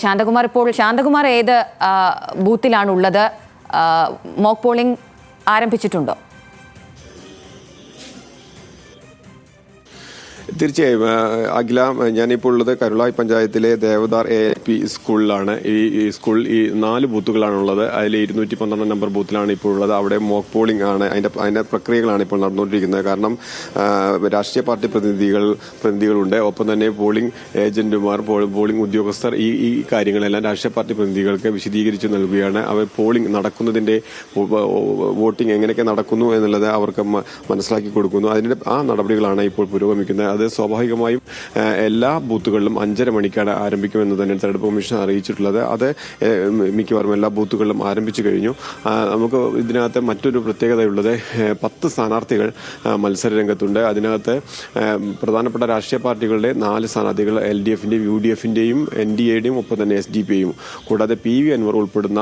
ശാന്തകുമാർ ഇപ്പോൾ ശാന്തകുമാർ ഏത് ബൂത്തിലാണുള്ളത്? Mock polling ആരംഭിച്ചിട്ടുണ്ടോ? തീർച്ചയായും അഖില, ഞാനിപ്പോൾ ഉള്ളത് കരുളായി പഞ്ചായത്തിലെ ദേവദാർ AIP സ്കൂളിലാണ്. ഈ സ്കൂളിൽ 4 ബൂത്തുകളാണുള്ളത്. അതിൽ 212 നമ്പർ ബൂത്തിലാണ് ഇപ്പോൾ ഉള്ളത്. അവിടെ മോക്ക് പോളിംഗ് ആണ്, അതിന്റെ പ്രക്രിയകളാണ് ഇപ്പോൾ നടന്നുകൊണ്ടിരിക്കുന്നത്. കാരണം രാഷ്ട്രീയ പാർട്ടി പ്രതിനിധികളുണ്ട്, ഒപ്പം തന്നെ പോളിംഗ് ഏജന്റുമാർ, പോളിംഗ് ഉദ്യോഗസ്ഥർ ഈ കാര്യങ്ങളെല്ലാം രാഷ്ട്രീയ പാർട്ടി പ്രതിനിധികൾക്ക് വിശദീകരിച്ചു നൽകുകയാണ്. അവർ പോളിംഗ് നടക്കുന്നതിന്റെ വോട്ടിംഗ് എങ്ങനെയൊക്കെ നടക്കുന്നു എന്നുള്ളത് അവർക്ക് മനസ്സിലാക്കി കൊടുക്കുന്നു. അതിന്റെ ആ നടപടികളാണ് ഇപ്പോൾ പുരോഗമിക്കുന്നത്. അത് സ്വാഭാവികമായും എല്ലാ ബൂത്തുകളിലും 5:30 മണിക്കാണ് ആരംഭിക്കുമെന്ന് തന്നെ തെരഞ്ഞെടുപ്പ് കമ്മീഷൻ അറിയിച്ചിട്ടുള്ളത്. അത് മിക്കവാറും എല്ലാ ബൂത്തുകളിലും ആരംഭിച്ചു കഴിഞ്ഞു. നമുക്ക് ഇതിനകത്ത് മറ്റൊരു പ്രത്യേകതയുള്ളത് 10 സ്ഥാനാർത്ഥികൾ മത്സര രംഗത്തുണ്ട്. അതിനകത്ത് പ്രധാനപ്പെട്ട രാഷ്ട്രീയ പാർട്ടികളുടെ 4 സ്ഥാനാർത്ഥികൾ LDFന്റെയും UDFന്റെയും NDAയുടെയും ഒപ്പം തന്നെ SDPയും, കൂടാതെ PV അൻവർ ഉൾപ്പെടുന്ന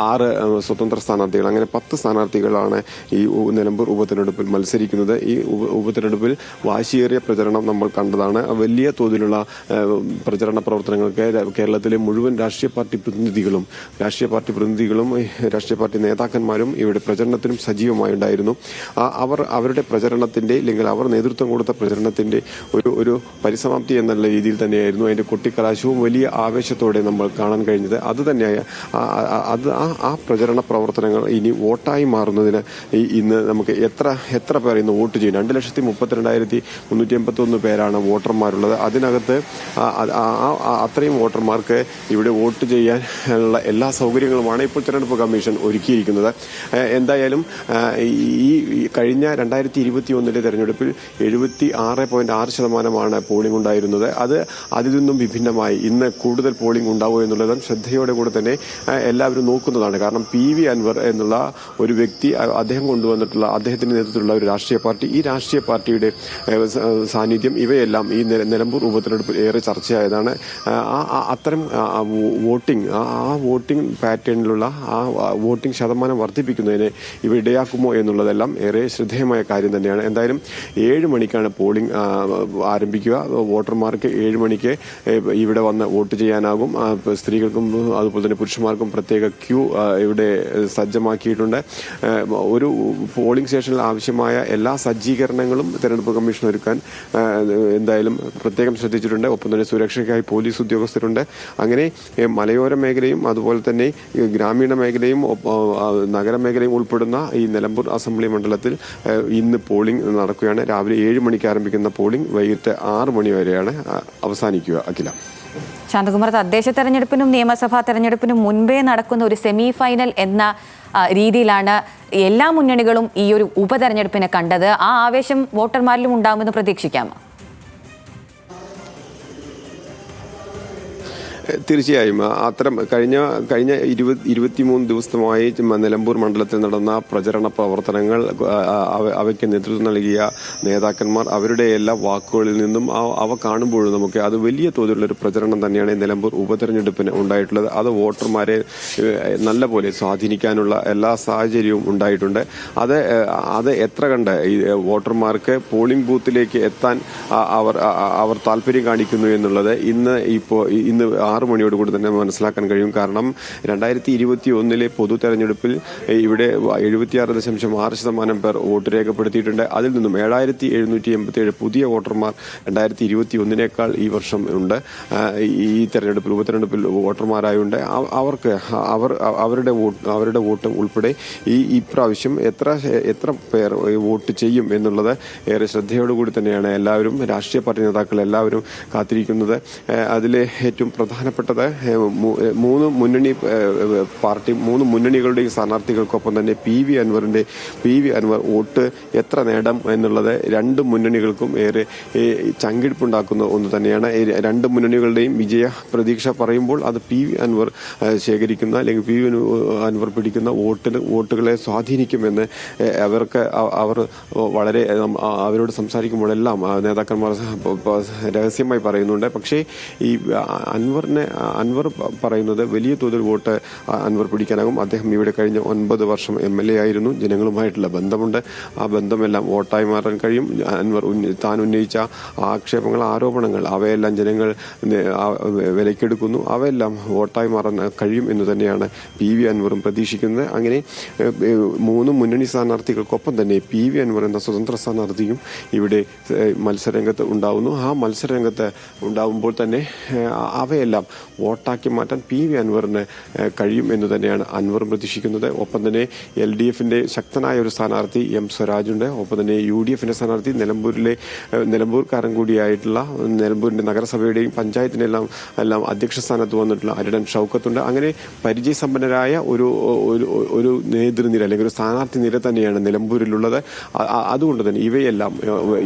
6 സ്വതന്ത്ര സ്ഥാനാർത്ഥികൾ, അങ്ങനെ 10 സ്ഥാനാർത്ഥികളാണ് ഈ നിലമ്പൂർ ഉപതെരഞ്ഞെടുപ്പിൽ മത്സരിക്കുന്നത്. ഈ ഉപതെരഞ്ഞെടുപ്പിൽ വാശിയേറിയ പ്രചരണം നമ്മൾ കണ്ടതാണ്. വലിയ തോതിലുള്ള പ്രചരണ പ്രവർത്തനങ്ങൾക്ക് കേരളത്തിലെ മുഴുവൻ രാഷ്ട്രീയ പാർട്ടി പ്രതിനിധികളും രാഷ്ട്രീയ പാർട്ടി നേതാക്കന്മാരും ഇവിടെ പ്രചരണത്തിനും സജീവമായി ഉണ്ടായിരുന്നു. അവരുടെ പ്രചരണത്തിന്റെ, അല്ലെങ്കിൽ അവർ നേതൃത്വം കൊടുത്ത പ്രചരണത്തിന്റെ ഒരു പരിസമാപ്തി എന്നുള്ള രീതിയിൽ തന്നെയായിരുന്നു അതിന്റെ കൊട്ടിക്കലാശവും വലിയ ആവേശത്തോടെ നമ്മൾ കാണാൻ കഴിഞ്ഞത്. അത് തന്നെയായ ആ പ്രചരണ പ്രവർത്തനങ്ങൾ ഇനി വോട്ടായി മാറുന്നതിന് ഇന്ന് നമുക്ക് എത്ര പേർ ഇന്ന് വോട്ട് ചെയ്യും? 2,32,381 പേരാണ് വോട്ടർമാരുള്ളത്. അതിനകത്ത് അത്രയും വോട്ടർമാർക്ക് ഇവിടെ വോട്ട് ചെയ്യാനുള്ള എല്ലാ സൗകര്യങ്ങളുമാണ് ഇപ്പോൾ തെരഞ്ഞെടുപ്പ് കമ്മീഷൻ ഒരുക്കിയിരിക്കുന്നത്. എന്തായാലും ഈ കഴിഞ്ഞ 2021 തെരഞ്ഞെടുപ്പിൽ 76.6% പോളിംഗ് ഉണ്ടായിരുന്നത്. അതിൽ നിന്നും വിഭിന്നമായി ഇന്ന് കൂടുതൽ പോളിംഗ് ഉണ്ടാവുമോ എന്നുള്ളതും ശ്രദ്ധയോടെ കൂടെ തന്നെ എല്ലാവരും നോക്കുന്നതാണ്. കാരണം PV അൻവർ എന്നുള്ള ഒരു വ്യക്തി, അദ്ദേഹം കൊണ്ടുവന്നിട്ടുള്ള, അദ്ദേഹത്തിന്റെ നേതൃത്വത്തിലുള്ള ഒരു രാഷ്ട്രീയ പാർട്ടി, ഈ രാഷ്ട്രീയ പാർട്ടിയുടെ സാന്നിധ്യം, ഇവയെല്ലാം ഈ നിലമ്പൂർ ഉപതെരഞ്ഞെടുപ്പിൽ ഏറെ ചർച്ചയായതാണ്. അത്തരം വോട്ടിംഗ് പാറ്റേണിലുള്ള വോട്ടിംഗ് ശതമാനം വർദ്ധിപ്പിക്കുന്നതിന് ഇവ ഇടയാക്കുമോ എന്നുള്ളതെല്ലാം ഏറെ ശ്രദ്ധേയമായ കാര്യം തന്നെയാണ്. എന്തായാലും 7 മണിക്കാണ് പോളിംഗ് ആരംഭിക്കുക. വോട്ടർമാർക്ക് 7 മണിക്ക് ഇവിടെ വന്ന് വോട്ട് ചെയ്യാനാകും. സ്ത്രീകൾക്കും അതുപോലെ തന്നെ പുരുഷന്മാർക്കും പ്രത്യേക ക്യൂ ഇവിടെ സജ്ജമാക്കിയിട്ടുണ്ട്. ഒരു പോളിംഗ് സ്റ്റേഷനിൽ ആവശ്യമായ എല്ലാ സജ്ജീകരണങ്ങളും തെരഞ്ഞെടുപ്പ് കമ്മീഷൻ ഒരുക്കാൻ എന്തായാലും പ്രത്യേകം ശ്രദ്ധിച്ചിട്ടുണ്ട്. ഒപ്പം തന്നെ സുരക്ഷയ്ക്കായി പോലീസ് ഉദ്യോഗസ്ഥരുണ്ട്. അങ്ങനെ മലയോര മേഖലയും അതുപോലെ തന്നെ ഗ്രാമീണ മേഖലയും നഗരമേഖലയും ഉൾപ്പെടുന്ന ഈ നിലമ്പൂർ അസംബ്ലി മണ്ഡലത്തിൽ ഇന്ന് പോളിംഗ് നടക്കുകയാണ്. രാവിലെ 7 മണിക്ക് ആരംഭിക്കുന്ന പോളിംഗ് വൈകിട്ട് 6 മണി വരെയാണ് അവസാനിക്കുക. അഖില, ശാന്തകുമാർ, തദ്ദേശ തെരഞ്ഞെടുപ്പിനും നിയമസഭാ തെരഞ്ഞെടുപ്പിനും മുൻപേ നടക്കുന്ന ഒരു സെമി ഫൈനൽ എന്ന രീതിയിലാണ് എല്ലാ മുന്നണികളും ഈ ഒരു ഉപതെരഞ്ഞെടുപ്പിനെ കണ്ടത്. ആ ആവേശം വോട്ടർമാരിലും ഉണ്ടാകുമെന്ന് പ്രതീക്ഷിക്കാമോ? തീർച്ചയായും അത്തരം കഴിഞ്ഞ 23 ദിവസമായി നിലമ്പൂർ മണ്ഡലത്തിൽ നടന്ന പ്രചരണ പ്രവർത്തനങ്ങൾ, അവയ്ക്ക് നേതൃത്വം നൽകിയ നേതാക്കന്മാർ, അവരുടെ എല്ലാ വാക്കുകളിൽ നിന്നും അവ കാണുമ്പോഴും നമുക്ക് അത് വലിയ തോതിലുള്ളൊരു പ്രചരണം തന്നെയാണ് നിലമ്പൂർ ഉപതെരഞ്ഞെടുപ്പിന് ഉണ്ടായിട്ടുള്ളത്. അത് വോട്ടർമാരെ നല്ല പോലെ സ്വാധീനിക്കാനുള്ള എല്ലാ സാഹചര്യവും ഉണ്ടായിട്ടുണ്ട്. അത് എത്ര കണ്ട് ഈ വോട്ടർമാർക്ക് പോളിംഗ് ബൂത്തിലേക്ക് എത്താൻ അവർ താല്പര്യം കാണിക്കുന്നു എന്നുള്ളത് ഇന്ന് 6 മണിയോടുകൂടി തന്നെ മനസ്സിലാക്കാൻ കഴിയും. കാരണം 2021 പൊതു തെരഞ്ഞെടുപ്പിൽ ഇവിടെ 76.6% പേർ വോട്ട് രേഖപ്പെടുത്തിയിട്ടുണ്ട്. അതിൽ നിന്നും 7,787 പുതിയ വോട്ടർമാർ 2021 ഈ വർഷം ഉണ്ട്. ഈ ഉപതെരഞ്ഞെടുപ്പിൽ വോട്ടർമാരായുണ്ട്. അവർക്ക് അവരുടെ വോട്ടും ഉൾപ്പെടെ ഇപ്രാവശ്യം എത്ര പേർ വോട്ട് ചെയ്യും എന്നുള്ളത് ഏറെ ശ്രദ്ധയോടുകൂടി തന്നെയാണ് എല്ലാവരും, രാഷ്ട്രീയ പാർട്ടി നേതാക്കൾ എല്ലാവരും കാത്തിരിക്കുന്നത്. അതിലെ ഏറ്റവും പ്രധാനപ്പെട്ടത് 3 മുന്നണികളുടെയും സ്ഥാനാർത്ഥികൾക്കൊപ്പം തന്നെ PV അൻവർ വോട്ട് എത്ര നേടാം എന്നുള്ളത് 2 മുന്നണികൾക്കും ഏറെ ചങ്കിടിപ്പുണ്ടാക്കുന്ന ഒന്ന് തന്നെയാണ്. 2 മുന്നണികളുടെയും വിജയ പ്രതീക്ഷ പറയുമ്പോൾ അത് PV അൻവർ ശേഖരിക്കുന്ന, അല്ലെങ്കിൽ PV അൻവർ പിടിക്കുന്ന വോട്ടുകളെ സ്വാധീനിക്കുമെന്ന് അവർ വളരെ അവരോട് സംസാരിക്കുമ്പോഴെല്ലാം നേതാക്കന്മാർ രഹസ്യമായി പറയുന്നുണ്ട്. പക്ഷേ ഈ അൻവറിന് തന്നെ അൻവർ പറയുന്നത് വലിയ തോതിൽ വോട്ട് അൻവർ പിടിക്കാനാകും. അദ്ദേഹം ഇവിടെ കഴിഞ്ഞ 9 വർഷം MLA ആയിരുന്നു. ജനങ്ങളുമായിട്ടുള്ള ബന്ധമുണ്ട്. ആ ബന്ധമെല്ലാം വോട്ടായി മാറാൻ കഴിയും. അൻവർ താൻ ഉന്നയിച്ച ആക്ഷേപങ്ങൾ, ആരോപണങ്ങൾ അവയെല്ലാം ജനങ്ങൾ വിലക്കെടുക്കുന്നു. അവയെല്ലാം വോട്ടായി മാറാൻ കഴിയും എന്ന് തന്നെയാണ് PV അൻവറും പ്രതീക്ഷിക്കുന്നത്. അങ്ങനെ 3 മുന്നണി സ്ഥാനാർത്ഥികൾക്കൊപ്പം തന്നെ PV അൻവർ എന്ന സ്വതന്ത്ര സ്ഥാനാർത്ഥിയും ഇവിടെ മത്സരരംഗത്ത് ഉണ്ടാവുന്നു. ആ മത്സരരംഗത്ത് ഉണ്ടാവുമ്പോൾ തന്നെ അവയെല്ലാം വോട്ടാക്കി മാറ്റാൻ PV അൻവറിന് കഴിയും എന്ന് തന്നെയാണ് അൻവറും പ്രതീക്ഷിക്കുന്നത്. ഒപ്പം തന്നെ LDFന്റെ ശക്തനായ ഒരു സ്ഥാനാർത്ഥി M സ്വരാജുണ്ട്. ഒപ്പം തന്നെ UDFന്റെ സ്ഥാനാർത്ഥി നിലമ്പൂർക്കാരൻ കൂടിയായിട്ടുള്ള നിലമ്പൂരിന്റെ നഗരസഭയുടെയും പഞ്ചായത്തിൻ്റെ എല്ലാം അധ്യക്ഷ സ്ഥാനത്ത് വന്നിട്ടുള്ള അരിടൻ ഷൗക്കത്തുണ്ട്. അങ്ങനെ പരിചയസമ്പന്നരായ ഒരു നേതൃനിര അല്ലെങ്കിൽ ഒരു സ്ഥാനാർത്ഥി നിര തന്നെയാണ് നിലമ്പൂരിലുള്ളത്. അതുകൊണ്ട് തന്നെ ഇവയെല്ലാം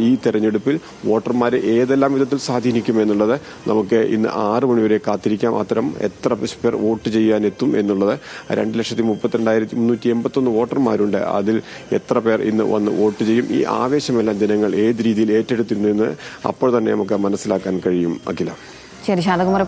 ഈ തെരഞ്ഞെടുപ്പിൽ വോട്ടർമാരെ ഏതെല്ലാം വിധത്തിൽ സ്വാധീനിക്കുമെന്നുള്ളത് നമുക്ക് ഇന്ന് 6 മണിവരെ കാത്തിരിക്കാം. അത്തരം എത്ര പേർ വോട്ട് ചെയ്യാനെത്തും എന്നുള്ളത് 2,32,381 വോട്ടർമാരുണ്ട്. അതിൽ എത്ര പേർ ഇന്ന് വന്ന് വോട്ട് ചെയ്യും, ഈ ആവേശമെല്ലാം ജനങ്ങൾ ഏത് രീതിയിൽ ഏറ്റെടുത്തിരുന്നു എന്ന് അപ്പോൾ തന്നെ നമുക്ക് മനസ്സിലാക്കാൻ കഴിയും. അഖില. ശരി, ശാന്തകുമാർ.